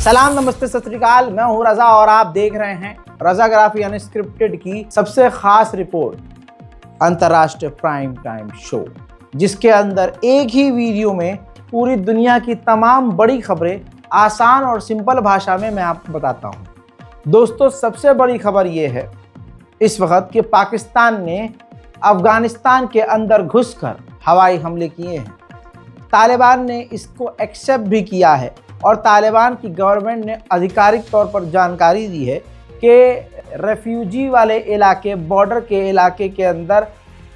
सलाम, नमस्ते, सत श्री अकाल। मैं हूं रजा और आप देख रहे हैं रजाग्राफी अनस्क्रिप्टेड की सबसे खास रिपोर्ट, अंतर्राष्ट्रीय प्राइम टाइम शो, जिसके अंदर एक ही वीडियो में पूरी दुनिया की तमाम बड़ी खबरें आसान और सिंपल भाषा में मैं आपको बताता हूं। दोस्तों, सबसे बड़ी खबर यह है इस वक्त कि पाकिस्तान ने अफगानिस्तान के अंदर घुसकर हवाई हमले किए हैं। तालिबान ने इसको एक्सेप्ट भी किया है और तालिबान की गवर्नमेंट ने आधिकारिक तौर पर जानकारी दी है कि रेफ्यूजी वाले इलाके, बॉर्डर के इलाके के अंदर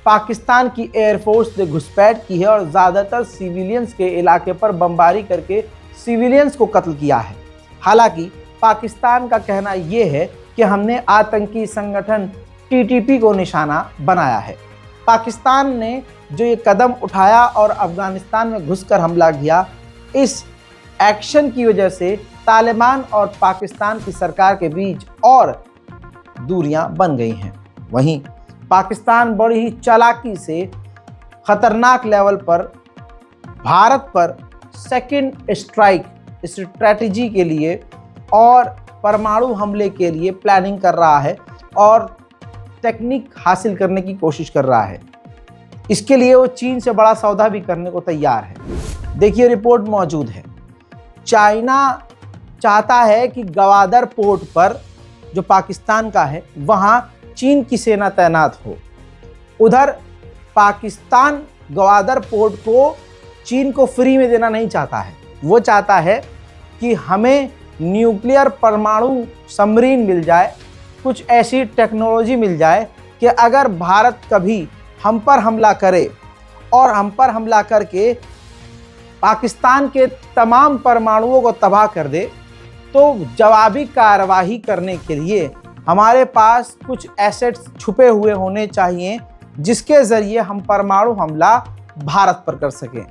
पाकिस्तान की एयरफोर्स ने घुसपैठ की है और ज़्यादातर सिविलियंस के इलाके पर बमबारी करके सिविलियंस को कत्ल किया है। हालांकि पाकिस्तान का कहना ये है कि हमने आतंकी संगठन टीटीपी को निशाना बनाया है। पाकिस्तान ने जो ये कदम उठाया और अफगानिस्तान में घुसकर हमला किया, इस एक्शन की वजह से तालिबान और पाकिस्तान की सरकार के बीच और दूरियां बन गई हैं। वहीं पाकिस्तान बड़ी ही चालाकी से खतरनाक लेवल पर भारत पर सेकंड स्ट्राइक स्ट्रैटेजी के लिए और परमाणु हमले के लिए प्लानिंग कर रहा है और टेक्निक हासिल करने की कोशिश कर रहा है। इसके लिए वो चीन से बड़ा सौदा भी करने को तैयार है। देखिए, रिपोर्ट मौजूद है। चाइना चाहता है कि गवादर पोर्ट पर, जो पाकिस्तान का है, वहाँ चीन की सेना तैनात हो। उधर पाकिस्तान गवादर पोर्ट को चीन को फ्री में देना नहीं चाहता है। वो चाहता है कि हमें न्यूक्लियर परमाणु सबमरीन मिल जाए, कुछ ऐसी टेक्नोलॉजी मिल जाए कि अगर भारत कभी हम पर हमला करे और हम पर हमला करके पाकिस्तान के तमाम परमाणुओं को तबाह कर दे, तो जवाबी कार्रवाई करने के लिए हमारे पास कुछ एसेट्स छुपे हुए होने चाहिए जिसके ज़रिए हम परमाणु हमला भारत पर कर सकें।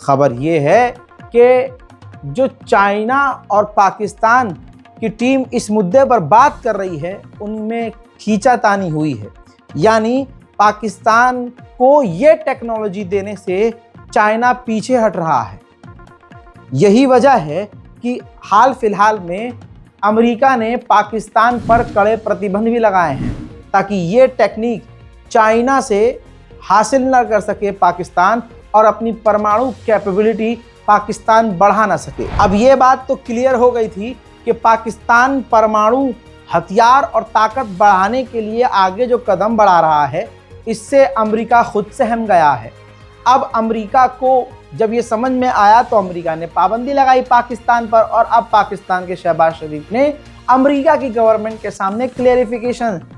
खबर ये है कि जो चाइना और पाकिस्तान की टीम इस मुद्दे पर बात कर रही है, उनमें खींचातानी हुई है। यानी पाकिस्तान को ये टेक्नोलॉजी देने से चाइना पीछे हट रहा है। यही वजह है कि हाल फिलहाल में अमेरिका ने पाकिस्तान पर कड़े प्रतिबंध भी लगाए हैं ताकि ये टेक्निक चाइना से हासिल न कर सके पाकिस्तान और अपनी परमाणु कैपेबिलिटी पाकिस्तान बढ़ा ना सके। अब ये बात तो क्लियर हो गई थी कि पाकिस्तान परमाणु हथियार और ताकत बढ़ाने के लिए आगे जो कदम बढ़ा रहा है, इससे अमेरिका खुद सहम गया है। अब अमेरिका को जब ये समझ में आया तो अमेरिका ने पाबंदी लगाई पाकिस्तान पर और अब पाकिस्तान के शहबाज शरीफ ने अमेरिका की गवर्नमेंट के सामने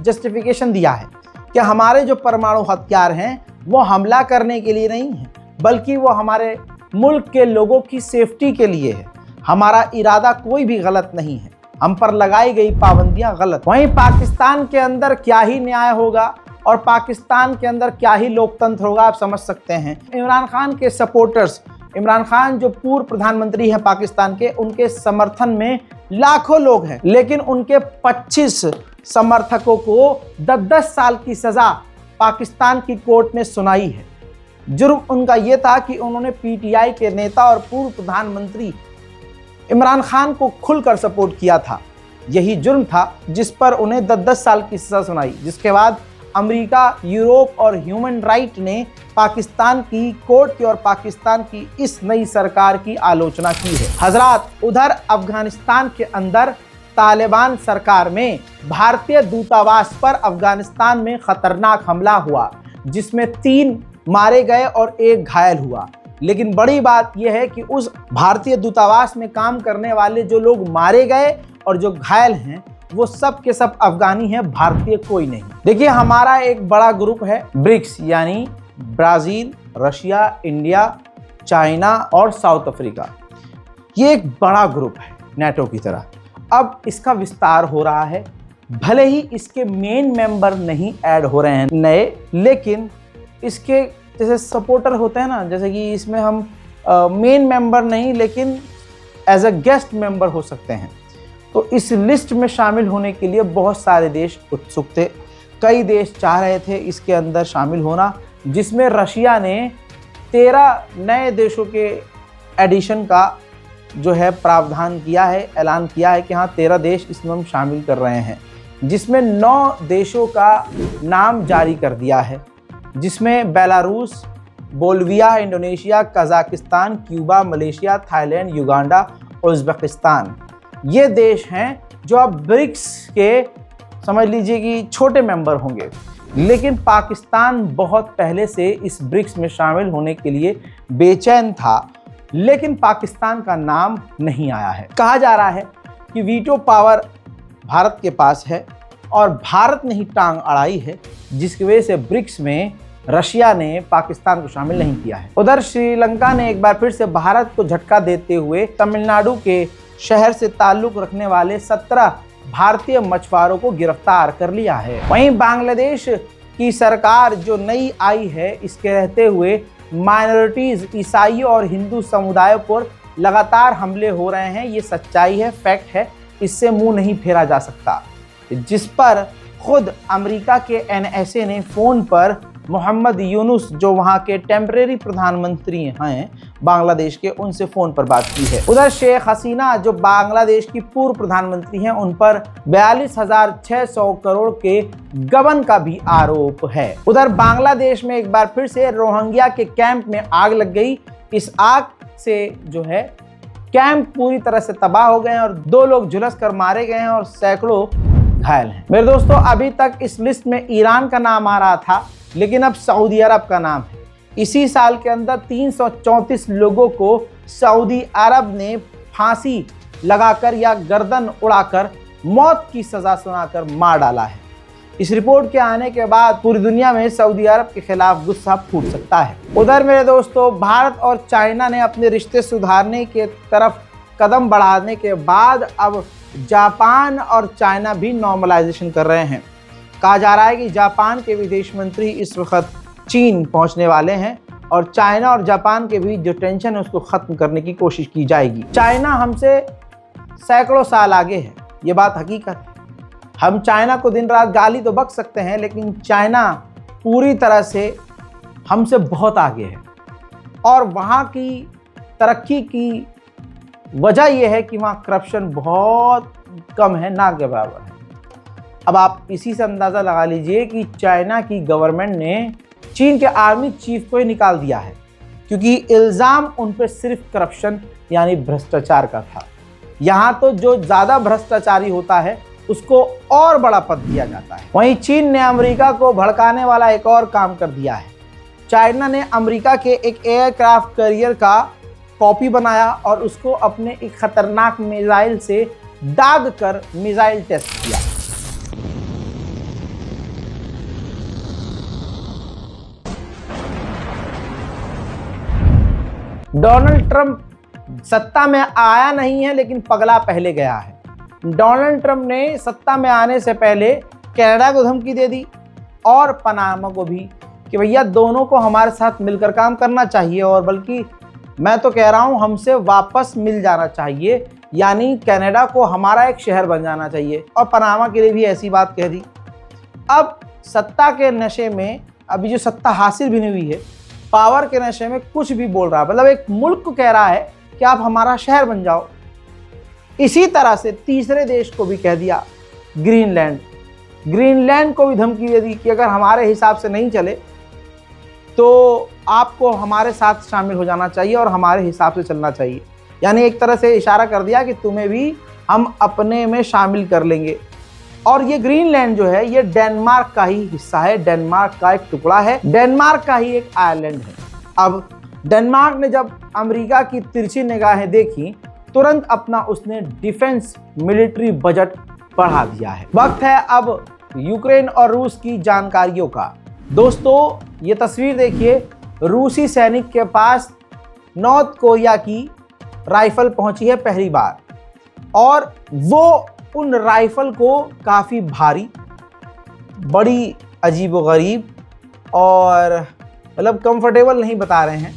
जस्टिफिकेशन दिया है कि हमारे जो परमाणु हथियार हैं वो हमला करने के लिए नहीं है, बल्कि वो हमारे मुल्क के लोगों की सेफ्टी के लिए है। हमारा इरादा कोई भी गलत नहीं है, हम पर लगाई गई पाबंदियां गलत। वहीं पाकिस्तान के अंदर क्या ही न्याय होगा और पाकिस्तान के अंदर क्या ही लोकतंत्र होगा, आप समझ सकते हैं। इमरान खान के सपोर्टर्स, इमरान खान जो पूर्व प्रधानमंत्री हैं पाकिस्तान के, उनके समर्थन में लाखों लोग हैं, लेकिन उनके 25 समर्थकों को 10-10 साल की सज़ा पाकिस्तान की कोर्ट ने सुनाई है। जुर्म उनका ये था कि उन्होंने पीटीआई के नेता और पूर्व प्रधानमंत्री इमरान खान को खुलकर सपोर्ट किया था। यही जुर्म था जिस पर उन्हें 10-10 साल की सज़ा सुनाई, जिसके बाद अमेरिका, यूरोप और ह्यूमन राइट ने पाकिस्तान की कोर्ट की और पाकिस्तान की इस नई सरकार की आलोचना की है। हजरात, उधर अफगानिस्तान के अंदर तालिबान सरकार में भारतीय दूतावास पर अफगानिस्तान में खतरनाक हमला हुआ, जिसमें 3 मारे गए और 1 घायल हुआ। लेकिन बड़ी बात यह है कि उस भारतीय दूतावास में काम करने वाले जो लोग मारे गए और जो घायल हैं, वो सब के सब अफगानी हैं, भारतीय कोई नहीं। देखिए, हमारा एक बड़ा ग्रुप है ब्रिक्स, यानी ब्राज़ील, रशिया, इंडिया, चाइना और साउथ अफ्रीका। ये एक बड़ा ग्रुप है नेटो की तरह। अब इसका विस्तार हो रहा है। भले ही इसके मेन मेंबर नहीं ऐड हो रहे हैं नए, लेकिन इसके जैसे सपोर्टर होते हैं ना, जैसे कि इसमें हम मेन मेंबर नहीं लेकिन एज अ गेस्ट मेंबर हो सकते हैं। तो इस लिस्ट में शामिल होने के लिए बहुत सारे देश उत्सुक थे। कई देश चाह रहे थे इसके अंदर शामिल होना, जिसमें रशिया ने 13 नए देशों के एडिशन का जो है प्रावधान किया है, ऐलान किया है कि हाँ 13 देश इसमें हम शामिल कर रहे हैं, जिसमें 9 देशों का नाम जारी कर दिया है, जिसमें Belarus, Bolivia, Indonesia, Kazakhstan, Cuba, Malaysia, Thailand, Uganda, Uzbekistan. ये देश हैं जो अब ब्रिक्स के समझ लीजिए कि छोटे मेंबर होंगे। लेकिन पाकिस्तान बहुत पहले से इस ब्रिक्स में शामिल होने के लिए बेचैन था, लेकिन पाकिस्तान का नाम नहीं आया है। कहा जा रहा है कि वीटो पावर भारत के पास है और भारत ने ही टांग अड़ाई है, जिसकी वजह से ब्रिक्स में रशिया ने पाकिस्तान को शामिल नहीं किया है। उधर श्रीलंका ने एक बार फिर से भारत को झटका देते हुए तमिलनाडु के शहर से ताल्लुक रखने वाले 17 भारतीय मछुआरों को गिरफ्तार कर लिया है। वहीं बांग्लादेश की सरकार जो नई आई है, इसके रहते हुए माइनॉरिटीज, ईसाइयों और हिंदू समुदायों पर लगातार हमले हो रहे हैं। ये सच्चाई है, फैक्ट है, इससे मुंह नहीं फेरा जा सकता। जिस पर खुद अमेरिका के NSA ने फ़ोन पर मोहम्मद यूनुस, जो वहां के टेम्परेरी प्रधानमंत्री हैं बांग्लादेश के, उनसे फ़ोन पर बात की है। उधर शेख हसीना, जो बांग्लादेश की पूर्व प्रधानमंत्री हैं, उन पर 42,600 करोड़ के गबन का भी आरोप है। उधर बांग्लादेश में एक बार फिर से रोहिंग्या के कैंप में आग लग गई। इस आग से जो है कैंप पूरी तरह से तबाह हो गए हैं और 2 लोग झुलस कर मारे गए हैं और सैकड़ों घायल हैं। मेरे दोस्तों, अभी तक इस लिस्ट में ईरान का नाम आ रहा था, लेकिन अब सऊदी अरब का नाम है। इसी साल के अंदर 334 लोगों को सऊदी अरब ने फांसी लगाकर या गर्दन उड़ाकर मौत की सजा सुनाकर मार डाला है। इस रिपोर्ट के आने के बाद पूरी दुनिया में सऊदी अरब के खिलाफ गुस्सा फूट सकता है। उधर मेरे दोस्तों, भारत और चाइना ने अपने रिश्ते सुधारने के तरफ कदम बढ़ाने के बाद अब जापान और चाइना भी नॉर्मलाइजेशन कर रहे हैं। कहा जा रहा है कि जापान के विदेश मंत्री इस वक्त चीन पहुंचने वाले हैं और चाइना और जापान के बीच जो टेंशन है उसको ख़त्म करने की कोशिश की जाएगी। चाइना हमसे सैकड़ों साल आगे है, ये बात हकीकत है। हम चाइना को दिन रात गाली तो बक सकते हैं, लेकिन चाइना पूरी तरह से हमसे बहुत आगे है और वहाँ की तरक्की की वजह यह है कि वहाँ करप्शन बहुत कम है, ना के बराबर है। अब आप इसी से अंदाज़ा लगा लीजिए कि चाइना की गवर्नमेंट ने चीन के आर्मी चीफ को ही निकाल दिया है, क्योंकि इल्ज़ाम उन पर सिर्फ करप्शन यानी भ्रष्टाचार का था। यहाँ तो जो ज़्यादा भ्रष्टाचारी होता है उसको और बड़ा पद दिया जाता है। वहीं चीन ने अमेरिका को भड़काने वाला एक और काम कर दिया है। चाइना ने अमेरिका के एक एयरक्राफ्ट कैरियर का कॉपी बनाया और उसको अपने एक खतरनाक मिसाइल से दाग कर मिसाइल टेस्ट किया। डोनाल्ड ट्रंप सत्ता में आया नहीं है, लेकिन पगला पहले गया है। डोनाल्ड ट्रंप ने सत्ता में आने से पहले कनाडा को धमकी दे दी और पनामा को भी कि भैया दोनों को हमारे साथ मिलकर काम करना चाहिए, और बल्कि मैं तो कह रहा हूं हमसे वापस मिल जाना चाहिए, यानी कनाडा को हमारा एक शहर बन जाना चाहिए। और पनामा के लिए भी ऐसी बात कह दी। अब सत्ता के नशे में, अभी जो सत्ता हासिल भी नहीं हुई है, पावर के नशे में कुछ भी बोल रहा है। मतलब एक मुल्क को कह रहा है कि आप हमारा शहर बन जाओ। इसी तरह से तीसरे देश को भी कह दिया, ग्रीनलैंड को भी धमकी दे दी कि अगर हमारे हिसाब से नहीं चले तो आपको हमारे साथ शामिल हो जाना चाहिए और हमारे हिसाब से चलना चाहिए। यानी एक तरह से इशारा कर दिया कि तुम्हें भी हम अपने में शामिल कर लेंगे। और ये ग्रीनलैंड जो है ये डेनमार्क का ही हिस्सा है, डेनमार्क का एक टुकड़ा है, डेनमार्क का ही एक आइलैंड है। अब डेनमार्क ने जब अमेरिका की तिरछी निगाहें देखी, तुरंत अपना उसने डिफेंस मिलिट्री बजट बढ़ा दिया है। वक्त है अब यूक्रेन और रूस की जानकारियों का। दोस्तों, ये तस्वीर देखिए, रूसी सैनिक के पास नॉर्थ कोरिया की राइफल पहुंची है पहली बार, और वो उन राइफल को काफ़ी भारी, बड़ी अजीबोगरीब और मतलब कंफर्टेबल नहीं बता रहे हैं,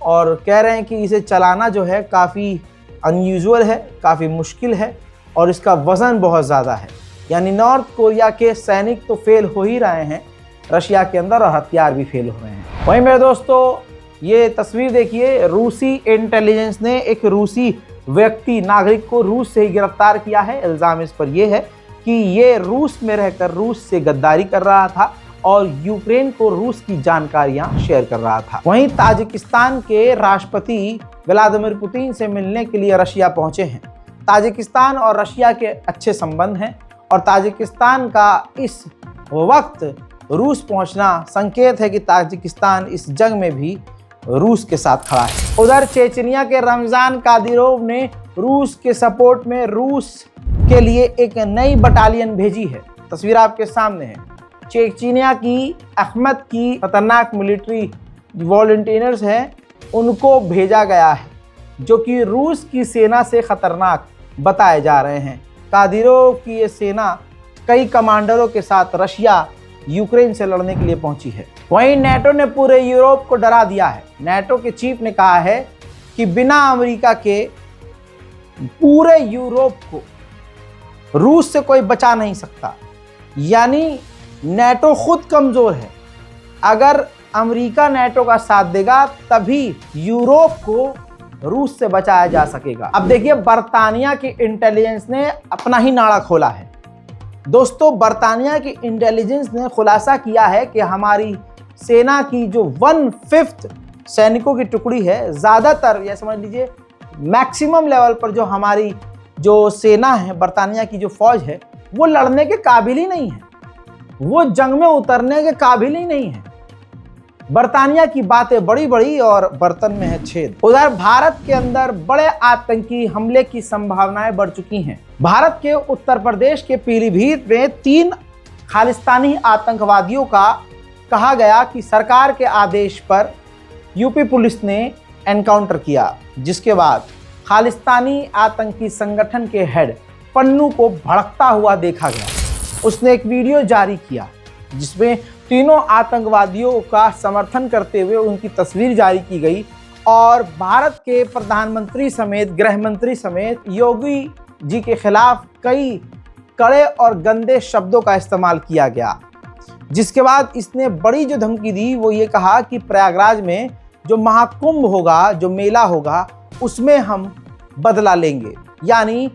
और कह रहे हैं कि इसे चलाना जो है काफ़ी अनयूजुअल है, काफ़ी मुश्किल है और इसका वज़न बहुत ज़्यादा है। यानी नॉर्थ कोरिया के सैनिक तो फेल हो ही रहे हैं रशिया के अंदर, और हथियार भी फेल हो रहे हैं। वहीं मेरे दोस्तों, ये तस्वीर देखिए, रूसी इंटेलिजेंस ने एक रूसी व्यक्ति नागरिक को रूस से ही गिरफ्तार किया है। इल्जाम इस पर यह है कि ये रूस में रहकर रूस से गद्दारी कर रहा था और यूक्रेन को रूस की जानकारियां शेयर कर रहा था। वहीं ताजिकिस्तान के राष्ट्रपति व्लादिमीर पुतिन से मिलने के लिए रशिया पहुंचे हैं। ताजिकिस्तान और रशिया के अच्छे संबंध हैं और ताजिकिस्तान का इस वक्त रूस पहुंचना संकेत है कि ताजिकिस्तान इस जंग में भी रूस के साथ खड़ा है। उधर चेचनिया के रमजान कादिरोव ने रूस के सपोर्ट में रूस के लिए एक नई बटालियन भेजी है। तस्वीर आपके सामने है। चेचनिया की अहमद की खतरनाक मिलिट्री वॉलंटियर्स हैं, उनको भेजा गया है जो कि रूस की सेना से खतरनाक बताए जा रहे हैं। कादिरोव की ये सेना कई कमांडरों के साथ रशिया यूक्रेन से लड़ने के लिए पहुंची है। वहीं नेटो ने पूरे यूरोप को डरा दिया है। नेटो के चीफ ने कहा है कि बिना अमेरिका के पूरे यूरोप को रूस से कोई बचा नहीं सकता। यानी नेटो खुद कमजोर है। अगर अमेरिका नेटो का साथ देगा तभी यूरोप को रूस से बचाया जा सकेगा। अब देखिए, बर्तानिया की इंटेलिजेंस ने अपना ही नाड़ा खोला है। दोस्तों, बर्तानिया की इंटेलिजेंस ने खुलासा किया है कि हमारी सेना की जो 1/5 सैनिकों की टुकड़ी है, ज़्यादातर या समझ लीजिए मैक्सिमम लेवल पर जो हमारी जो सेना है, बर्तानिया की जो फौज है, वो लड़ने के काबिल ही नहीं है, वो जंग में उतरने के काबिल ही नहीं है। बर्तानिया की बातें बड़ी बड़ी और बर्तन में है छेद। उधर भारत के अंदर बड़े आतंकी हमले की संभावनाएं बढ़ चुकी हैं। भारत के उत्तर प्रदेश के पीलीभीत में 3 खालिस्तानी आतंकवादियों का कहा गया कि सरकार के आदेश पर यूपी पुलिस ने एनकाउंटर किया, जिसके बाद खालिस्तानी आतंकी संगठन के हेड पन्नू को भड़कता हुआ देखा गया। उसने एक वीडियो जारी किया जिसमें तीनों आतंकवादियों का समर्थन करते हुए उनकी तस्वीर जारी की गई और भारत के प्रधानमंत्री समेत गृह मंत्री समेत योगी जी के खिलाफ कई कड़े और गंदे शब्दों का इस्तेमाल किया गया। जिसके बाद इसने बड़ी जो धमकी दी वो ये कहा कि प्रयागराज में जो महाकुंभ होगा, जो मेला होगा, उसमें हम बदला लेंगे। यानी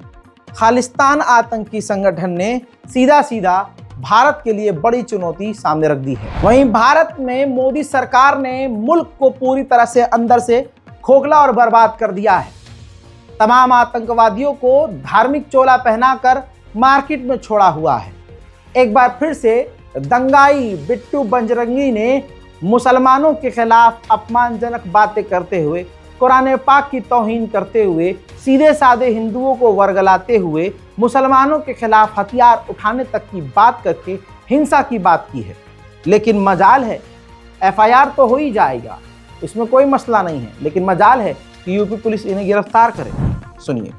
खालिस्तान आतंकी संगठन ने सीधा सीधा भारत के लिए बड़ी चुनौती सामने रख दी है। वहीं भारत में मोदी सरकार ने मुल्क को पूरी तरह से अंदर से खोखला और बर्बाद कर दिया है। तमाम आतंकवादियों को धार्मिक चोला पहनाकर मार्केट में छोड़ा हुआ है। एक बार फिर से दंगाई बिट्टू बजरंगी ने मुसलमानों के खिलाफ अपमानजनक बातें करते हुए, कुरान पाक की तौहीन करते हुए, सीधे साधे हिंदुओं को वर्गलाते हुए मुसलमानों के खिलाफ हथियार उठाने तक की बात करके हिंसा की बात की है। लेकिन मजाल है, एफआईआर तो हो ही जाएगा, इसमें कोई मसला नहीं है, लेकिन मजाल है कि यूपी पुलिस इन्हें गिरफ्तार करे। सुनिए।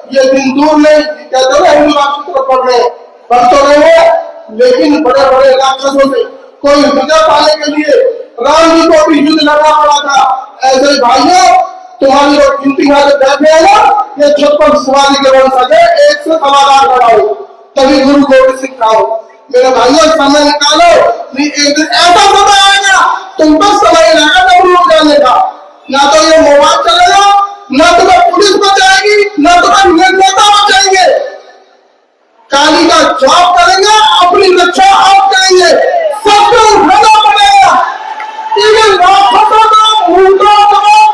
ये दिन दूर नहीं, हिंदू राष्ट्र पढ़ रहे पढ़ तो रहे हैं, लेकिन बड़े बड़े राक्षसों से कोई विजय पाने के लिए राम जी को भी युद्ध लड़ना पड़ा था। ऐसे भाइयों, तुम्हारी जो गिनती है बैठे हैं ना, ये 56 सवारी के वंशज है, 1 से समाधान कराओ, तभी गुरु गोविंद सिंह खाओ। मेरे भाइयों, समय निकालो, एक दिन ऐसा समय आएगा तुम पर समय लगेगा तब लोग जाने का। ना तो ये मोबाइल चलेगा, ना तुम्हें पुलिस बचाएगी, ना तुम्हें नेता बचाएंगे। काली का जॉब करेंगे, अपनी रक्षा आप करेंगे, सबको उठाना पड़ेगा,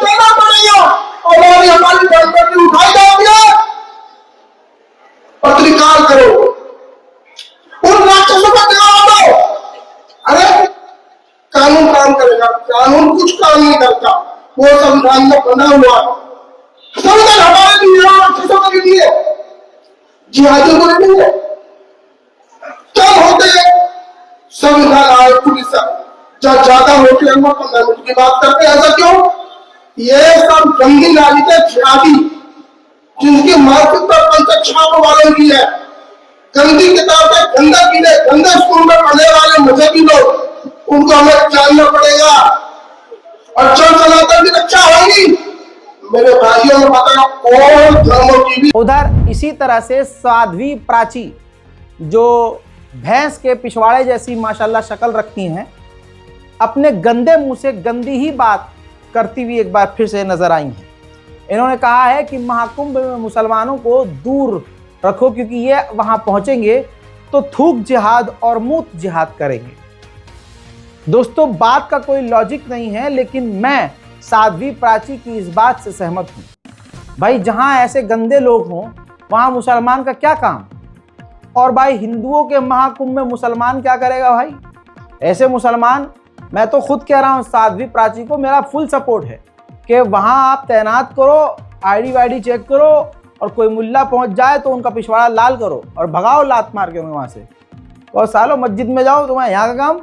देना पड़ेगा। और हमारी संपत्ति उठाई जाती है, पत्रिकार करो, उन राक्षसों का जवाब दो। अरे कानून काम करेगा, कानून कुछ काम नहीं करता, वो संविधान में बना हुआ संविधान हमारे लिए राक्षसों के लिए, जिहादियों को नहीं है। कब होते संविधान आए पुलिस जब ज्यादा होते हैं 15 मिनट की बात करते हैं। ऐसा क्यों? ये सब गंदी नाली के जिहादी जिनकी मानसिकता पंचक छाप वालों की है, गंदी किताबें, गंदा किले, गंदे स्कूल में पढ़ने वाले मजहबी लोग, उनको हमें जानना पड़ेगा और चल चलाकर भी रक्षा होगी। मेरे भाइयों में पता और धर्मों की भी। उधर इसी तरह से साध्वी प्राची, जो भैंस के पिछवाड़े जैसी माशाल्लाह शक्ल रखती हैं, अपने गंदे मुंह से गंदी ही बात करती हुई एक बार फिर से नजर आई हैं। इन्होंने कहा है कि महाकुंभ में मुसलमानों को दूर रखो, क्योंकि ये वहां पहुंचेंगे तो थूक जिहाद और मूत जिहाद करेंगे। दोस्तों, बात का कोई लॉजिक नहीं है, लेकिन मैं साध्वी प्राची की इस बात से सहमत हूं। भाई, जहां ऐसे गंदे लोग हों वहां मुसलमान का क्या काम? और भाई, हिंदुओं के महाकुंभ में मुसलमान क्या करेगा भाई? ऐसे मुसलमान, मैं तो खुद कह रहा हूं साध्वी प्राची को मेरा फुल सपोर्ट है कि वहां आप तैनात करो, आईडी वाईडी चेक करो, और कोई मुल्ला पहुंच जाए तो उनका पिछवाड़ा लाल करो और भगाओ लात मार के वहां से। और सालों मस्जिद में जाओ, तुम्हें यहाँ का काम?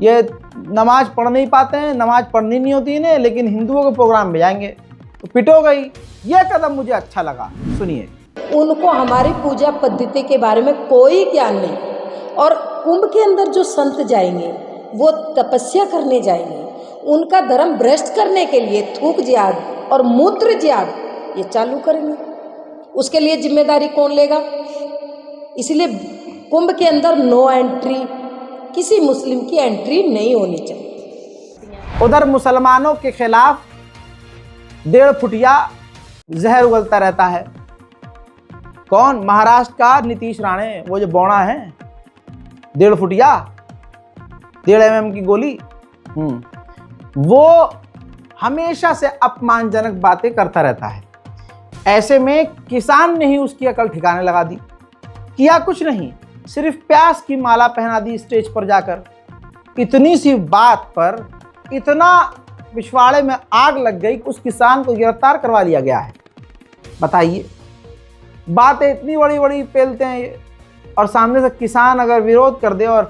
ये नमाज पढ़ नहीं पाते हैं, नमाज पढ़नी नहीं होती इन्हें, लेकिन हिंदुओं के प्रोग्राम में जाएंगे तो पिटो गई। ये कदम मुझे अच्छा लगा। सुनिए। उनको हमारी पूजा पद्धति के बारे में कोई ज्ञान नहीं, और कुंभ के अंदर जो संत जाएंगे वो तपस्या करने जाएंगे, उनका धर्म भ्रष्ट करने के लिए थूक जिहाद और मूत्र जिहाद ये चालू करेंगे। उसके लिए जिम्मेदारी कौन लेगा? इसलिए कुंभ के अंदर नो एंट्री, किसी मुस्लिम की एंट्री नहीं होनी चाहिए। उधर मुसलमानों के खिलाफ 1.5 फुटिया जहर उगलता रहता है। कौन? महाराष्ट्र का नीतीश राणे, वो जो बौड़ा है, 1.5 फुटिया, 1.5 mm की गोली। वो हमेशा से अपमानजनक बातें करता रहता है। ऐसे में किसान ने ही उसकी अकल ठिकाने लगा दी। किया कुछ नहीं, सिर्फ प्यास की माला पहना दी स्टेज पर जाकर। इतनी सी बात पर इतना पिछवाड़े में आग लग गई कि उस किसान को गिरफ्तार करवा लिया गया है। बताइए, बातें इतनी बड़ी बड़ी पेलते हैं ये, और सामने से किसान अगर विरोध कर दे और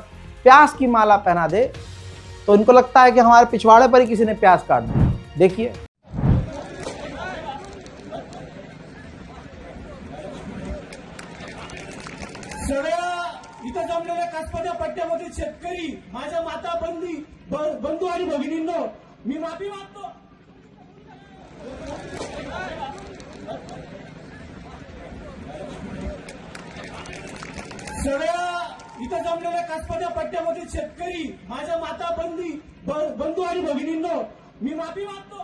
प्यास की माला पहना दे तो इनको लगता है कि हमारे पिछवाड़े पर ही किसी ने प्यास काट दी। देखिए, इथं जमलेल्या कासपट्या पट्ट्यामधील शेतकरी, माझ्या माता बंधू आणि भगिनींनो, मी माफी मागतो। सगळ्या इथं जमलेल्या कासपट्या पट्ट्यामधील शेतकरी, माझ्या माता बंधू आणि भगिनींनो, मी माफी मागतो।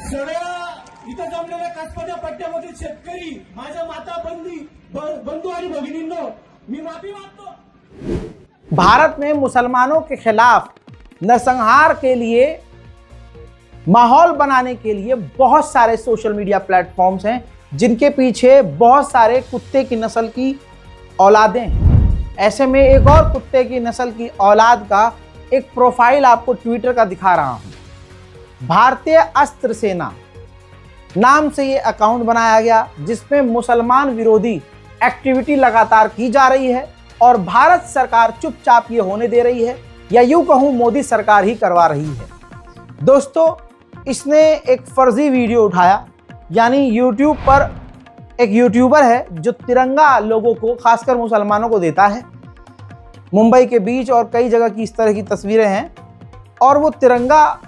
सगळ्या इथं जमलेल्या कासपट्या पट्ट्यामधील शेतकरी, माझ्या माता बंधू आणि भगिनींनो, मी माफी मागतो। भारत में मुसलमानों के खिलाफ नरसंहार के लिए, माहौल बनाने के लिए बहुत सारे सोशल मीडिया प्लेटफॉर्म्स हैं, जिनके पीछे बहुत सारे कुत्ते की नस्ल की औलादें हैं। ऐसे में एक और कुत्ते की नस्ल की औलाद का एक प्रोफाइल आपको ट्विटर का दिखा रहा हूं। भारतीय अस्त्र सेना नाम से ये अकाउंट बनाया गया, जिसमें मुसलमान विरोधी एक्टिविटी लगातार की जा रही है और भारत सरकार चुपचाप ये होने दे रही है, या यूं कहूं मोदी सरकार ही करवा रही है। दोस्तों, इसने एक फर्जी वीडियो उठाया, यानी यूट्यूब पर एक यूट्यूबर है जो तिरंगा लोगों को, खासकर मुसलमानों को देता है। मुंबई के बीच और कई जगह की इस तरह की तस्वीरें हैं, और वो तिरंगा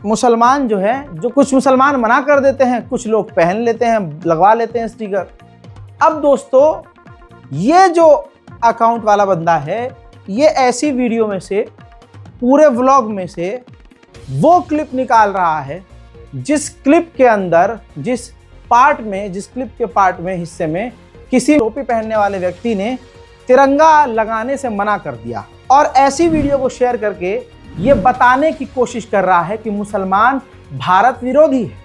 मुसलमान जो है, जो कुछ मुसलमान मना कर देते हैं, कुछ लोग पहन लेते हैं, लगवा लेते हैं स्टिकर। अब दोस्तों, ये जो अकाउंट वाला बंदा है, ये ऐसी वीडियो में से, पूरे व्लॉग में से वो क्लिप निकाल रहा है जिस क्लिप के अंदर, जिस क्लिप के पार्ट में, हिस्से में किसी टोपी पहनने वाले व्यक्ति ने तिरंगा लगाने से मना कर दिया, और ऐसी वीडियो को शेयर करके ये बताने की कोशिश कर रहा है कि मुसलमान भारत विरोधी है।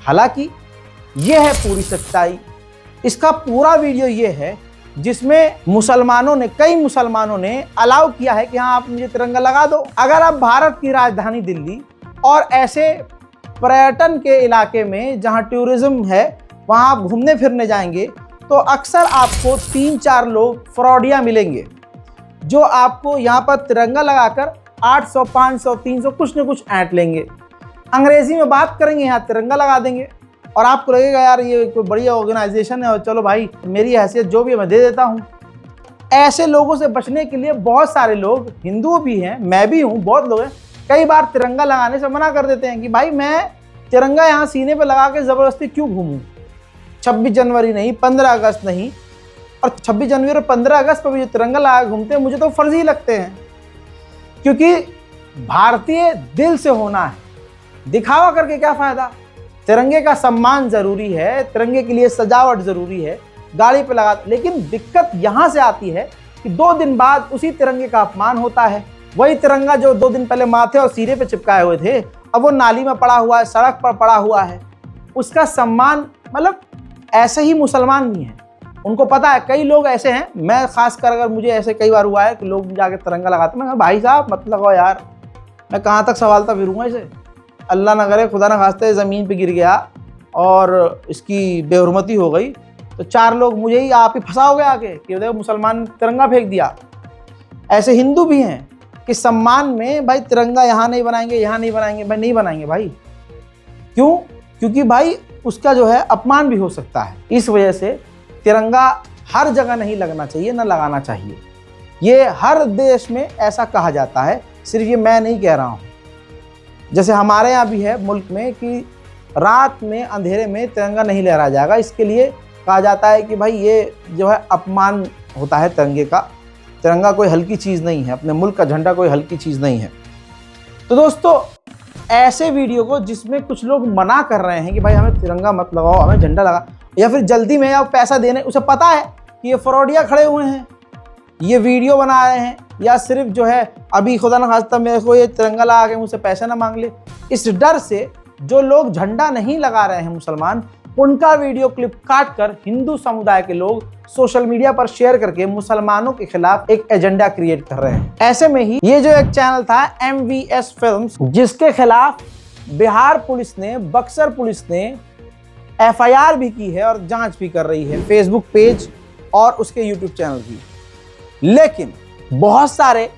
हालांकि ये है पूरी सच्चाई। इसका पूरा वीडियो ये है जिसमें कई मुसलमानों ने अलाउ किया है कि हाँ, आप मुझे तिरंगा लगा दो। अगर आप भारत की राजधानी दिल्ली और ऐसे पर्यटन के इलाके में जहाँ टूरिज्म है, वहाँ आप घूमने फिरने जाएंगे तो अक्सर आपको 3-4 लोग फ्रॉडिया मिलेंगे, जो आपको यहाँ पर तिरंगा लगाकर 800, 500, 300 कुछ न कुछ ऐंठ लेंगे, अंग्रेजी में बात करेंगे, यहाँ तिरंगा लगा देंगे, और आपको लगेगा यार ये कोई बढ़िया ऑर्गेनाइजेशन है और चलो भाई मेरी हैसियत जो भी है मैं दे देता हूँ। ऐसे लोगों से बचने के लिए बहुत सारे लोग, हिंदू भी हैं, मैं भी हूँ, बहुत लोग हैं, कई बार तिरंगा लगाने से मना कर देते हैं कि भाई मैं तिरंगा यहाँ सीने पे लगा के ज़बरदस्ती क्यों घूमूँ, 26 जनवरी नहीं, 15 अगस्त नहीं, और 26 जनवरी और 15 अगस्त पर भी जो तिरंगा लगा घूमते हैं मुझे तो फर्जी लगते हैं, क्योंकि भारतीय दिल से होना है, दिखावा करके क्या फायदा। तिरंगे का सम्मान जरूरी है, तिरंगे के लिए सजावट जरूरी है, गाड़ी पे लगा, लेकिन दिक्कत यहां से आती है कि 2 दिन बाद उसी तिरंगे का अपमान होता है। वही तिरंगा जो 2 दिन पहले माथे और सिरे पे चिपकाए हुए थे, अब वो नाली में पड़ा हुआ है, सड़क पर पड़ा हुआ है। उसका सम्मान, मतलब ऐसे ही मुसलमान भी हैं, उनको पता है। कई लोग ऐसे हैं, मैं खासकर अगर मुझे ऐसे कई बार हुआ है कि लोग जाके तिरंगा लगाते, मैं कहा भाई साहब मत लगाओ यार, मैं कहाँ तक सवालता फिरूंगा इसे। अल्लाह ना करे, खुदा ना खास्ते ज़मीन पे गिर गया और इसकी बेहुरमती हो गई तो 4 लोग मुझे ही आप ही फंसाओगे आके कि देखो मुसलमान तिरंगा फेंक दिया। ऐसे हिंदू भी हैं कि सम्मान में भाई तिरंगा यहाँ नहीं बनाएंगे, यहाँ नहीं बनाएंगे, भाई नहीं बनाएंगे भाई। क्यों? क्योंकि भाई उसका जो है अपमान भी हो सकता है। इस वजह से तिरंगा हर जगह नहीं लगना चाहिए, ना लगाना चाहिए। ये हर देश में ऐसा कहा जाता है, सिर्फ ये मैं नहीं कह रहा हूँ। जैसे हमारे यहाँ भी है मुल्क में कि रात में अंधेरे में तिरंगा नहीं लहराया जाएगा, इसके लिए कहा जाता है कि भाई ये जो है अपमान होता है तिरंगे का। तिरंगा कोई हल्की चीज़ नहीं है, अपने मुल्क का झंडा कोई हल्की चीज़ नहीं है। तो दोस्तों, ऐसे वीडियो को जिसमें कुछ लोग मना कर रहे हैं कि भाई हमें तिरंगा मत लगाओ, हमें झंडा लगा, या फिर जल्दी में या पैसा देने, उसे पता है कि ये फ्रॉडिया खड़े हुए हैं, ये वीडियो बना रहे हैं, या सिर्फ जो है अभी खुदा न खास्ता मेरे को ये तिरंगा लगा के मुझसे पैसा ना मांग ले, इस डर से जो लोग झंडा नहीं लगा रहे हैं मुसलमान, उनका वीडियो क्लिप काट कर हिंदू समुदाय के लोग सोशल मीडिया पर शेयर करके मुसलमानों के खिलाफ एक एजेंडा क्रिएट कर रहे हैं। ऐसे में ही ये जो एक चैनल था MVS फिल्म्स, जिसके खिलाफ बिहार पुलिस ने, बक्सर पुलिस ने FIR भी की है और जांच भी कर रही है, फेसबुक पेज और उसके YouTube चैनल की। लेकिन बहुत सारे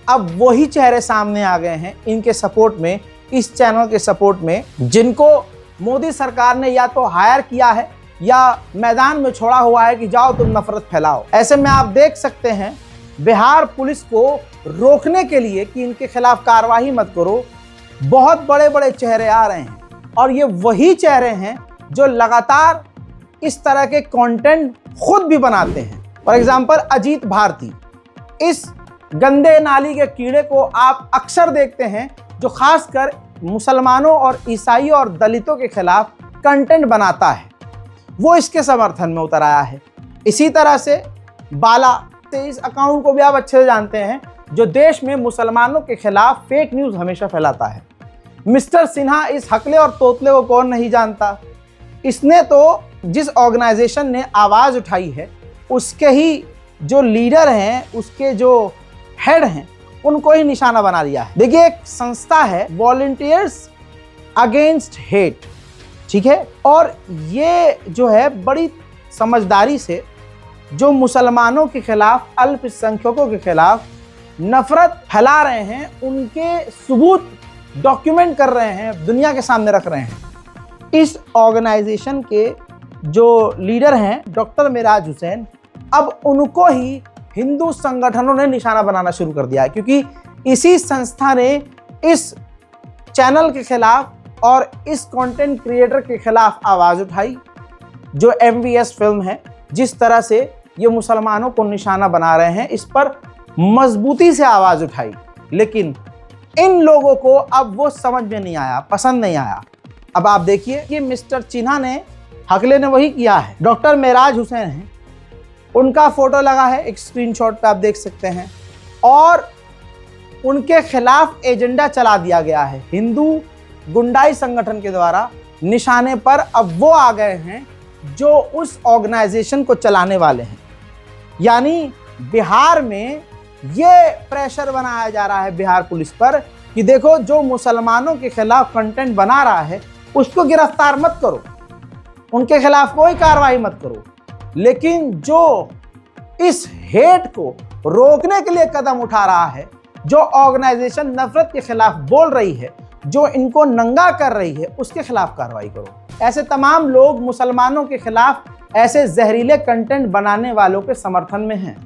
अब वही चेहरे सामने आ गए हैं इनके सपोर्ट में, इस चैनल के सपोर्ट में, जिनको मोदी सरकार ने या तो हायर किया है या मैदान में छोड़ा हुआ है कि जाओ तुम नफरत फैलाओ। ऐसे में आप देख सकते हैं बिहार पुलिस को रोकने के लिए कि इनके खिलाफ कार्रवाई मत करो, बहुत बड़े बड़े चेहरे आ रहे हैं। और ये वही चेहरे हैं जो लगातार इस तरह के कंटेंट खुद भी बनाते हैं। फॉर एग्जाम्पल अजीत भारती, इस गंदे नाली के कीड़े को आप अक्सर देखते हैं जो खासकर मुसलमानों और ईसाइयों और दलितों के खिलाफ कंटेंट बनाता है, वो इसके समर्थन में उतर आया है। इसी तरह से बाला, इस अकाउंट को भी आप अच्छे से जानते हैं, जो देश में मुसलमानों के खिलाफ फेक न्यूज़ हमेशा फैलाता है। मिस्टर सिन्हा, इस हकले और तोतले को कौन नहीं जानता। इसने तो जिस ऑर्गेनाइजेशन ने आवाज़ उठाई है उसके ही जो लीडर हैं, उसके जो हेड हैं, उनको ही निशाना बना दिया है। देखिए, एक संस्था है वॉलंटियर्स अगेंस्ट हेट, ठीक है, और ये जो है बड़ी समझदारी से जो मुसलमानों के खिलाफ, अल्पसंख्यकों के खिलाफ नफरत फैला रहे हैं, उनके सबूत डॉक्यूमेंट कर रहे हैं, दुनिया के सामने रख रहे हैं। इस ऑर्गेनाइजेशन के जो लीडर हैं डॉक्टर मेराज हुसैन, अब उनको ही हिंदू संगठनों ने निशाना बनाना शुरू कर दिया है, क्योंकि इसी संस्था ने इस चैनल के खिलाफ और इस कंटेंट क्रिएटर के खिलाफ आवाज़ उठाई, जो MVS फिल्म है। जिस तरह से ये मुसलमानों को निशाना बना रहे हैं, इस पर मजबूती से आवाज़ उठाई, लेकिन इन लोगों को अब वो समझ में नहीं आया, पसंद नहीं आया। अब आप देखिए कि मिस्टर चिन्हा ने, हकले ने वही किया है। डॉक्टर मेराज हुसैन हैं, उनका फोटो लगा है, एक स्क्रीनशॉट पे आप देख सकते हैं, और उनके खिलाफ एजेंडा चला दिया गया है हिंदू गुंडाई संगठन के द्वारा। निशाने पर अब वो आ गए हैं जो उस ऑर्गेनाइजेशन को चलाने वाले हैं। यानी बिहार में ये प्रेशर बनाया जा रहा है बिहार पुलिस पर कि देखो, जो मुसलमानों के खिलाफ कंटेंट बना रहा है उसको गिरफ्तार मत करो, उनके खिलाफ कोई कार्रवाई मत करो, लेकिन जो इस हेट को रोकने के लिए कदम उठा रहा है, जो ऑर्गेनाइजेशन नफरत के खिलाफ बोल रही है, जो इनको नंगा कर रही है, उसके खिलाफ कार्रवाई करो। ऐसे तमाम लोग मुसलमानों के खिलाफ ऐसे जहरीले कंटेंट बनाने वालों के समर्थन में हैं।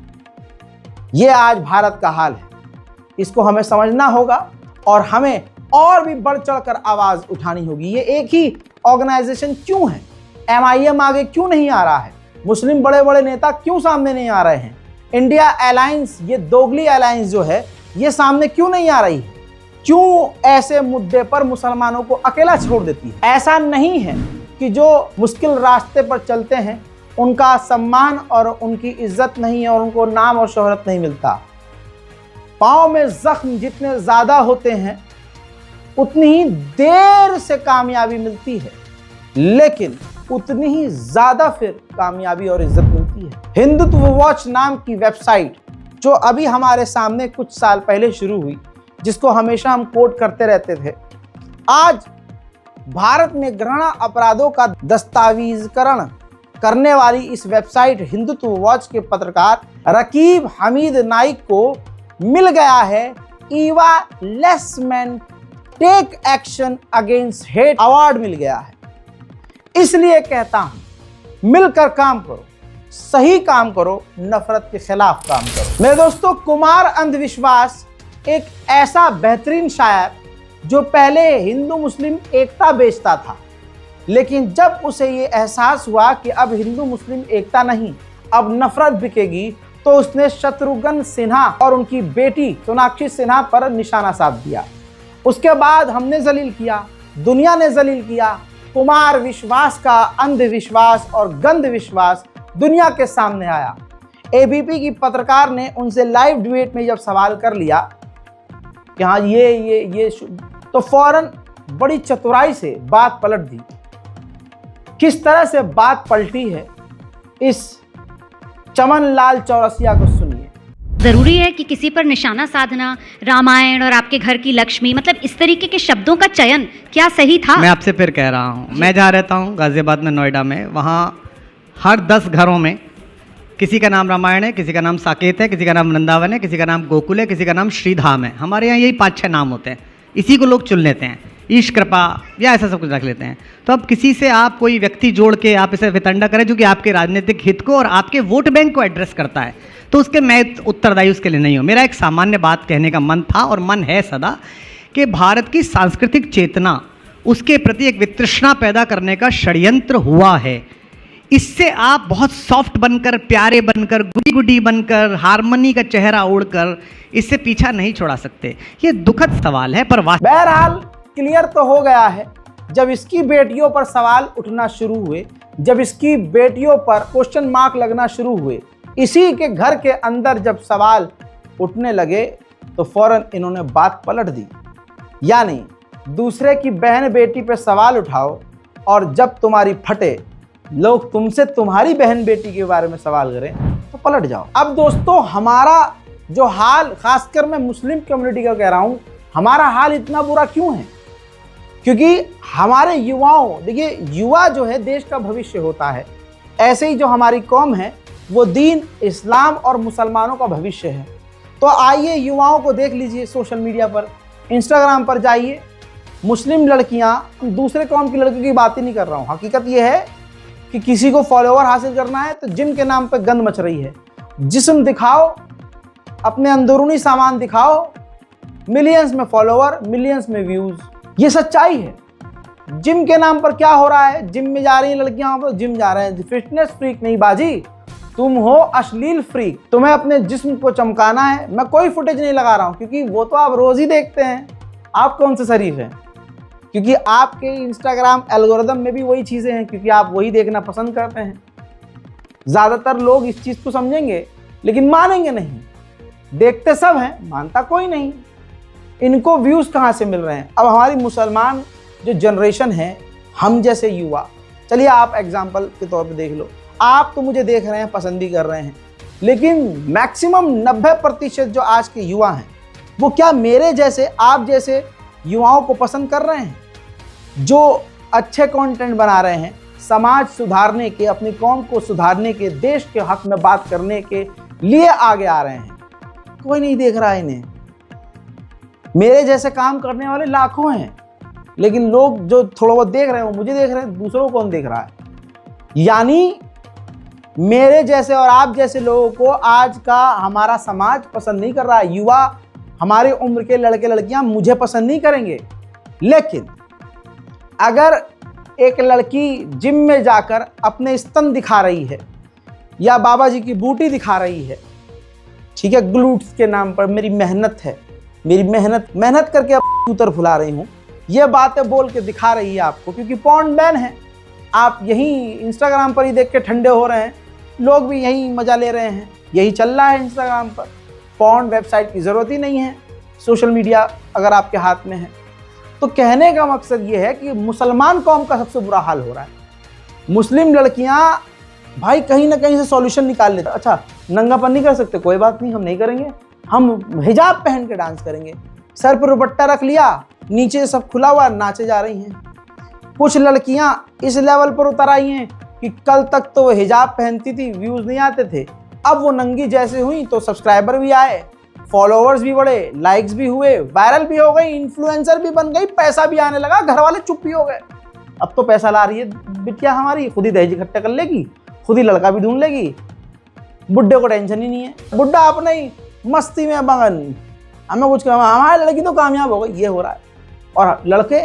ये आज भारत का हाल है, इसको हमें समझना होगा और हमें और भी बढ़ चढ़कर आवाज़ उठानी होगी। ये एक ही ऑर्गेनाइजेशन क्यों है, MIM आगे क्यों नहीं आ रहा है, मुस्लिम बड़े बड़े नेता क्यों सामने नहीं आ रहे हैं? इंडिया अलायंस, ये दोगली अलायंस जो है, ये सामने क्यों नहीं आ रही है? क्यों ऐसे मुद्दे पर मुसलमानों को अकेला छोड़ देती है? ऐसा नहीं है कि जो मुश्किल रास्ते पर चलते हैं उनका सम्मान और उनकी इज्जत नहीं है और उनको नाम और शोहरत नहीं मिलता। पाँव में जख्म जितने ज़्यादा होते हैं उतनी ही देर से कामयाबी मिलती है, लेकिन उतनी ही ज़्यादा फिर कामयाबी और इज्जत मिलती है। हिंदुत्व वॉच नाम की वेबसाइट जो अभी हमारे सामने कुछ साल पहले शुरू हुई, जिसको हमेशा हम कोट करते रहते थे, आज भारत में घृणा अपराधों का दस्तावेजीकरण करने वाली इस वेबसाइट हिंदुत्व वॉच के पत्रकार रकीब हमीद नाइक को मिल गया है Eva Lessmann take action against hate award मिल गया है। इसलिए कहता हूं, मिलकर काम करो, सही काम करो, नफरत के खिलाफ काम करो। मेरे दोस्तों, कुमार अंधविश्वास एक ऐसा बेहतरीन शायर जो पहले हिंदू मुस्लिम एकता बेचता था, लेकिन जब उसे ये एहसास हुआ कि अब हिंदू मुस्लिम एकता नहीं, अब नफरत बिकेगी, तो उसने शत्रुघ्न सिन्हा और उनकी बेटी सोनाक्षी सिन्हा पर निशाना साध दिया। उसके बाद हमने जलील किया, दुनिया ने जलील किया। कुमार विश्वास का अंधविश्वास और गंध विश्वास दुनिया के सामने आया। एबीपी की पत्रकार ने उनसे लाइव डिबेट में जब सवाल कर लिया कि हाँ ये तो फौरन बड़ी चतुराई से बात पलट दी। किस तरह से बात पलटी है, इस चमन लाल चौरसिया को सुनिए। ज़रूरी है कि किसी पर निशाना साधना, रामायण और आपके घर की लक्ष्मी, मतलब इस तरीके के शब्दों का चयन क्या सही था? मैं आपसे फिर कह रहा हूँ, मैं जहाँ रहता हूँ गाज़ियाबाद में, नोएडा में, वहाँ हर 10 घरों में किसी का नाम रामायण है, किसी का नाम साकेत है, किसी का नाम वृंदावन है, किसी का नाम गोकुल है, किसी का नाम श्रीधाम है। हमारे यहाँ यही 5-6 नाम होते हैं, इसी को लोग चुन लेते हैं, ईश कृपा या ऐसा सब कुछ रख लेते हैं। तो अब किसी से आप कोई व्यक्ति जोड़ के आप इसे वितंडा करें जो कि आपके राजनीतिक हित को और आपके वोट बैंक को एड्रेस करता है, तो उसके मैं उत्तरदायी उसके लिए नहीं हूँ। मेरा एक सामान्य बात कहने का मन था और मन है सदा कि भारत की सांस्कृतिक चेतना, उसके प्रति एक वितृष्णा पैदा करने का षड्यंत्र हुआ है। इससे आप बहुत सॉफ्ट बनकर, प्यारे बनकर, गुडी गुडी बनकर, हारमोनी का चेहरा ओढ़कर इससे पीछा नहीं छोड़ा सकते। ये दुखद सवाल है, पर बहरहाल क्लियर तो हो गया है। जब इसकी बेटियों पर सवाल उठना शुरू हुए, जब इसकी बेटियों पर क्वेश्चन मार्क लगना शुरू हुए, इसी के घर के अंदर जब सवाल उठने लगे, तो फौरन इन्होंने बात पलट दी। यानी दूसरे की बहन बेटी पे सवाल उठाओ और जब तुम्हारी फटे, लोग तुमसे तुम्हारी बहन बेटी के बारे में सवाल करें तो पलट जाओ। अब दोस्तों, हमारा जो हाल, खासकर मैं मुस्लिम कम्युनिटी का कह रहा हूँ, हमारा हाल इतना बुरा क्यों है? क्योंकि हमारे युवाओं, देखिए युवा जो है देश का भविष्य होता है। ऐसे ही जो हमारी कौम है वो दीन, इस्लाम और मुसलमानों का भविष्य है। तो आइए युवाओं को देख लीजिए, सोशल मीडिया पर, इंस्टाग्राम पर जाइए, मुस्लिम लड़कियां, दूसरे कौम की लड़कियों की बात ही नहीं कर रहा हूँ। हकीकत ये है कि किसी को फॉलोवर हासिल करना है तो जिम के नाम पर गंद मच रही है। जिस्म दिखाओ, अपने अंदरूनी सामान दिखाओ, मिलियंस में फॉलोवर, मिलियंस में व्यूज, ये सच्चाई है। जिम के नाम पर क्या हो रहा है? जिम में जा रही हैं लड़कियां, तो जिम जा रहे हैं। फिटनेस फ्रीक नहीं बाजी, तुम हो अश्लील फ्रीक। तुम्हें अपने जिस्म को चमकाना है। मैं कोई फुटेज नहीं लगा रहा हूं क्योंकि वो तो आप रोज ही देखते हैं। आप कौन से शरीफ हैं? क्योंकि आपके इंस्टाग्राम एल्गोरिदम में भी वही चीज़ें हैं, क्योंकि आप वही देखना पसंद करते हैं। ज़्यादातर लोग इस चीज़ को समझेंगे लेकिन मानेंगे नहीं। देखते सब हैं, मानता कोई नहीं। इनको व्यूज़ कहाँ से मिल रहे हैं? अब हमारी मुसलमान जो जनरेशन है, हम जैसे युवा, चलिए आप एग्जाम्पल के तौर पे देख लो। आप तो मुझे देख रहे हैं, पसंद भी कर रहे हैं, लेकिन मैक्सिमम 90% जो आज के युवा हैं वो क्या मेरे जैसे, आप जैसे युवाओं को पसंद कर रहे हैं जो अच्छे कंटेंट बना रहे हैं, समाज सुधारने के, अपनी कौम को सुधारने के, देश के हक में बात करने के लिए आगे आ रहे हैं? कोई नहीं देख रहा है इन्हें। मेरे जैसे काम करने वाले लाखों हैं, लेकिन लोग जो थोड़ा बहुत देख रहे हैं वो मुझे देख रहे हैं, दूसरों को कौन देख रहा है? यानी मेरे जैसे और आप जैसे लोगों को आज का हमारा समाज पसंद नहीं कर रहा है। युवा, हमारी उम्र के लड़के लड़कियां मुझे पसंद नहीं करेंगे, लेकिन अगर एक लड़की जिम में जाकर अपने स्तन दिखा रही है या बाबा जी की बूटी दिखा रही है, ठीक है, ग्लूट्स के नाम पर। मेरी मेहनत है, मेरी मेहनत करके अब उतर फुला रही हूँ, ये बातें बोल के दिखा रही है आपको, क्योंकि पॉर्न बैन है। आप यही इंस्टाग्राम पर ही देख के ठंडे हो रहे हैं, लोग भी यही मजा ले रहे हैं, यही चल रहा है इंस्टाग्राम पर। पॉर्न वेबसाइट की ज़रूरत ही नहीं है, सोशल मीडिया अगर आपके हाथ में है। तो कहने का मकसद ये है कि मुसलमान कौम का सबसे बुरा हाल हो रहा है। मुस्लिम लड़कियां भाई कहीं ना कहीं से सॉल्यूशन निकाल लेते। अच्छा, नंगापन नहीं कर सकते, कोई बात नहीं, हम नहीं करेंगे, हम हिजाब पहन के डांस करेंगे। सर पर दुपट्टा रख लिया, नीचे सब खुला हुआ, नाचे जा रही हैं। कुछ लड़कियां इस लेवल पर उतर आई हैं कि कल तक तो वो हिजाब पहनती थी, व्यूज नहीं आते थे, अब वो नंगी जैसे हुई तो सब्सक्राइबर भी आए, फॉलोअर्स भी बढ़े, लाइक्स भी हुए, वायरल भी हो गई, इन्फ्लुएंसर भी बन गई, पैसा भी आने लगा, घर वाले चुप भी हो गए। अब तो पैसा ला रही है बिटिया हमारी, खुद ही दहेज इकट्ठा कर लेगी, खुद ही लड़का भी ढूंढ लेगी, बुड्ढे को टेंशन ही नहीं है, बुड्ढा अपने ही मस्ती में मगन, हमें कुछ कहा, हमारी लड़की तो कामयाब हो गई, ये हो रहा है। और लड़के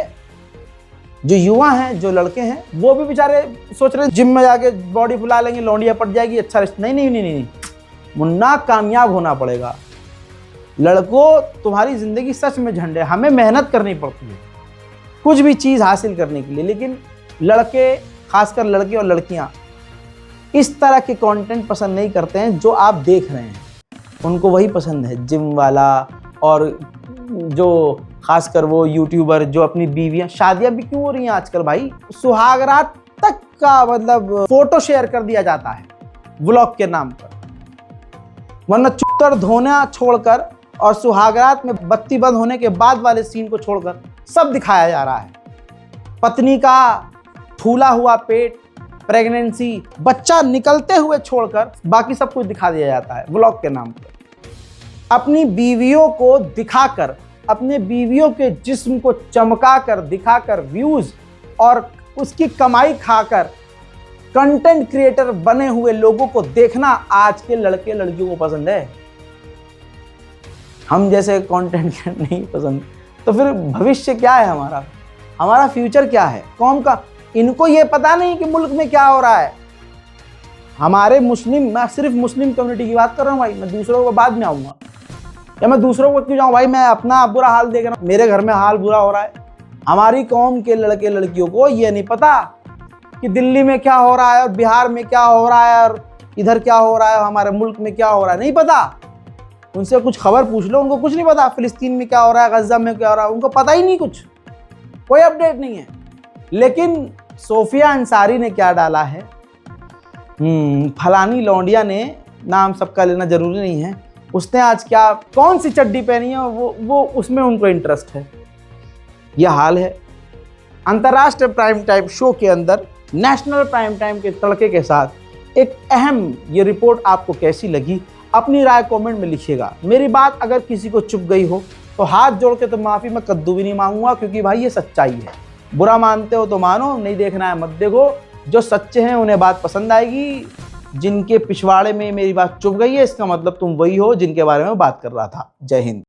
जो युवा हैं, जो लड़के हैं, वो भी बेचारे सोच रहे जिम में जाके बॉडी फुला लेंगे, लौंडिया पट जाएगी, अच्छा रिश्ता। नहीं नहीं नहीं नहीं, मुन्ना कामयाब होना पड़ेगा। लड़कों, तुम्हारी जिंदगी सच में झंड है, हमें मेहनत करनी पड़ती है कुछ भी चीज़ हासिल करने के लिए, लेकिन लड़के, खासकर लड़के और लड़कियां इस तरह के कंटेंट पसंद नहीं करते हैं जो आप देख रहे हैं। उनको वही पसंद है, जिम वाला, और जो खासकर वो यूट्यूबर जो अपनी बीवियां, शादियां भी क्यों हो रही हैं आजकल भाई, सुहागरात तक का मतलब फोटो शेयर कर दिया जाता है व्लॉग के नाम पर, वरना चुत्तर धोना छोड़कर और सुहागरात में बत्ती बंद होने के बाद वाले सीन को छोड़कर सब दिखाया जा रहा है। पत्नी का फूला हुआ पेट, प्रेगनेंसी, बच्चा निकलते हुए छोड़कर बाकी सब कुछ दिखा दिया जाता है व्लॉग के नाम पर। अपनी बीवियों को दिखाकर, अपने बीवियों के जिस्म को चमकाकर दिखाकर व्यूज और उसकी कमाई खाकर कंटेंट क्रिएटर बने हुए लोगों को देखना आज के लड़के लड़कियों को पसंद है। हम जैसे कंटेंट नहीं पसंद, तो फिर भविष्य क्या है हमारा, हमारा फ्यूचर क्या है कौम का? इनको ये पता नहीं कि मुल्क में क्या हो रहा है। हमारे मुस्लिम, मैं सिर्फ मुस्लिम कम्युनिटी की बात कर रहा हूँ भाई, मैं दूसरों को बाद में आऊँगा, या मैं दूसरों को क्यों जाऊँ भाई, मैं अपना बुरा हाल देख रहा हूँ, मेरे घर में हाल बुरा हो रहा है। हमारी कौम के लड़के लड़कियों को ये नहीं पता कि दिल्ली में क्या हो रहा है और बिहार में क्या हो रहा है और इधर क्या हो रहा है, हमारे मुल्क में क्या हो रहा है, नहीं पता। उनसे कुछ खबर पूछ लो, उनको कुछ नहीं पता। फिलिस्तीन में क्या हो रहा है, गजा में क्या हो रहा है, उनको पता ही नहीं, कुछ कोई अपडेट नहीं है। लेकिन सोफिया अंसारी ने क्या डाला है, फलानी लौंडिया ने, नाम सबका लेना जरूरी नहीं है, उसने आज क्या कौन सी चड्डी पहनी है, वो उसमें उनको इंटरेस्ट है। यह हाल है। अंतर्राष्ट्रीय प्राइम टाइम शो के अंदर नेशनल प्राइम टाइम के तड़के के साथ एक अहम ये रिपोर्ट आपको कैसी लगी, अपनी राय कमेंट में लिखिएगा। मेरी बात अगर किसी को चुप गई हो तो हाथ जोड़ के तो माफ़ी मैं कद्दू भी नहीं मांगूंगा, क्योंकि भाई ये सच्चाई है। बुरा मानते हो तो मानो, नहीं देखना है मत देखो। जो सच्चे हैं उन्हें बात पसंद आएगी, जिनके पिछवाड़े में मेरी बात चुप गई है इसका मतलब तुम वही हो जिनके बारे में बात कर रहा था। जय हिंद।